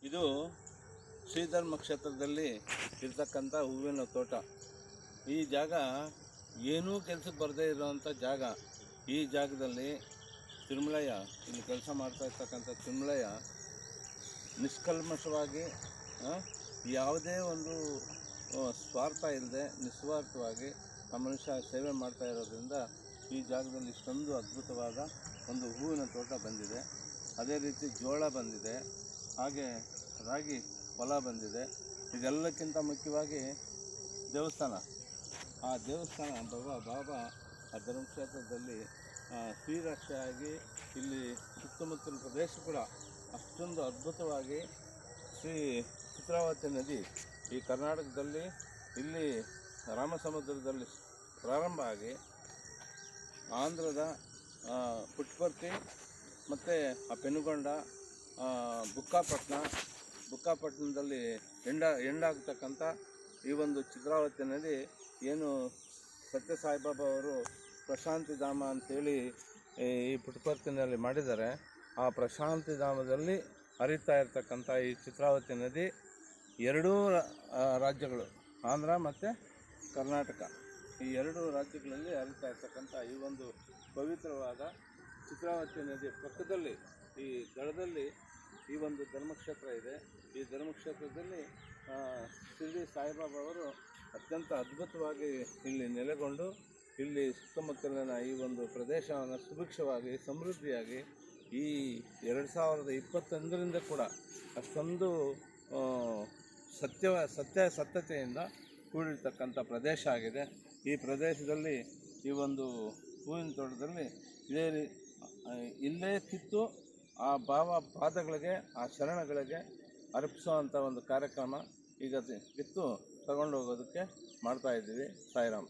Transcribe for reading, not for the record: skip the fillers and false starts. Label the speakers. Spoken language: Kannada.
Speaker 1: ಇದು ಶ್ರೀಧರ್ಮ ಕ್ಷೇತ್ರದಲ್ಲಿ ಇರ್ತಕ್ಕಂಥ ಹೂವಿನ ತೋಟ. ಈ ಜಾಗ ಏನೂ ಕೆಲಸಕ್ಕೆ ಬರದೇ ಇರೋವಂಥ ಜಾಗ. ಈ ಜಾಗದಲ್ಲಿ ತಿರುಮಲಯ್ಯ, ಇಲ್ಲಿ ಕೆಲಸ ಮಾಡ್ತಾ ಇರ್ತಕ್ಕಂಥ ತಿರುಮಲಯ್ಯ ನಿಷ್ಕಲ್ಮಶವಾಗಿ, ಯಾವುದೇ ಒಂದು ಸ್ವಾರ್ಥ ಇಲ್ಲದೆ ನಿಸ್ವಾರ್ಥವಾಗಿ ಆ ಮನುಷ್ಯ ಸೇವೆ ಮಾಡ್ತಾ ಇರೋದ್ರಿಂದ ಈ ಜಾಗದಲ್ಲಿ ಇಷ್ಟೊಂದು ಅದ್ಭುತವಾದ ಒಂದು ಹೂವಿನ ತೋಟ ಬಂದಿದೆ. ಅದೇ ರೀತಿ ಜೋಳ ಬಂದಿದೆ, ಹಾಗೆ ರಾಗಿ ಹೊಲ ಬಂದಿದೆ. ಇದೆಲ್ಲಕ್ಕಿಂತ ಮುಖ್ಯವಾಗಿ ದೇವಸ್ಥಾನ. ಆ ದೇವಸ್ಥಾನ ಬಾಬಾ ಆ ಧರ್ಮಕ್ಷೇತ್ರದಲ್ಲಿ ಶ್ರೀರಕ್ಷೆಯಾಗಿ ಇಲ್ಲಿ ಸುತ್ತಮುತ್ತಲ ಪ್ರದೇಶ ಕೂಡ ಅಷ್ಟೊಂದು ಅದ್ಭುತವಾಗಿ ಶ್ರೀ ಚಿತ್ರಾವತಿ ನದಿ ಈ ಕರ್ನಾಟಕದಲ್ಲಿ ಇಲ್ಲಿ ರಾಮಸಮುದ್ರದಲ್ಲಿ ಪ್ರಾರಂಭ ಆಗಿ ಆಂಧ್ರದ ಪುಟ್ಟಪರ್ತಿ ಮತ್ತು ಆ ಪೆನುಗೊಂಡ, ಬುಕ್ಕಾಪಟ್ಟಣದಲ್ಲಿ ಎಂಡಾಗ್ತಕ್ಕಂಥ ಈ ಒಂದು ಚಿತ್ರಾವತಿ ನದಿ ಏನು ಸತ್ಯ ಸಾಯಿಬಾಬಾ ಅವರು ಪ್ರಶಾಂತಿ ಧಾಮ ಅಂಥೇಳಿ ಈ ಪುಟ್ಟಪರ್ತಿನಲ್ಲಿ ಮಾಡಿದ್ದಾರೆ. ಆ ಪ್ರಶಾಂತಿ ಧಾಮದಲ್ಲಿ ಹರಿತಾ ಇರತಕ್ಕಂಥ ಈ ಚಿತ್ರಾವತಿ ನದಿ ಎರಡೂ ರಾಜ್ಯಗಳು, ಆಂಧ್ರ ಮತ್ತು ಕರ್ನಾಟಕ, ಈ ಎರಡೂ ರಾಜ್ಯಗಳಲ್ಲಿ ಹರಿತಾ ಇರ್ತಕ್ಕಂಥ ಈ ಒಂದು ಪವಿತ್ರವಾದ ಚಿತ್ರಾವತಿ ನದಿ ಪಕ್ಕದಲ್ಲಿ ಈ ದಡದಲ್ಲಿ ಈ ಒಂದು ಧರ್ಮಕ್ಷೇತ್ರ ಇದೆ. ಈ ಧರ್ಮಕ್ಷೇತ್ರದಲ್ಲಿ ಶಿರ್ಡಿ ಸಾಯಿಬಾಬಾ ಅವರು ಅತ್ಯಂತ ಅದ್ಭುತವಾಗಿ ಇಲ್ಲಿ ನೆಲೆಗೊಂಡು ಇಲ್ಲಿ ಸುತ್ತಮುತ್ತಲಿನ ಈ ಒಂದು ಪ್ರದೇಶವನ್ನು ಸುಭಿಕ್ಷವಾಗಿ ಸಮೃದ್ಧಿಯಾಗಿ ಈ 2021ರಿಂದ ಕೂಡ ಅಷ್ಟೊಂದು ಸತ್ಯತೆಯಿಂದ ಕೂಡಿರ್ತಕ್ಕಂಥ ಪ್ರದೇಶ ಆಗಿದೆ. ಈ ಪ್ರದೇಶದಲ್ಲಿ ಈ ಒಂದು ಹೂವಿನ ತೋಟದಲ್ಲಿ ಇಲ್ಲೇ ಕಿತ್ತು ಆ ಪಾದಗಳಿಗೆ, ಆ ಶರಣಗಳಿಗೆ ಅರ್ಪಿಸುವಂಥ ಒಂದು ಕಾರ್ಯಕ್ರಮ ಈಗ ಕಿತ್ತು ತಗೊಂಡು ಹೋಗೋದಕ್ಕೆ ಮಾಡ್ತಾಯಿದ್ದೀವಿ. ಸಾಯಿರಾಮ್.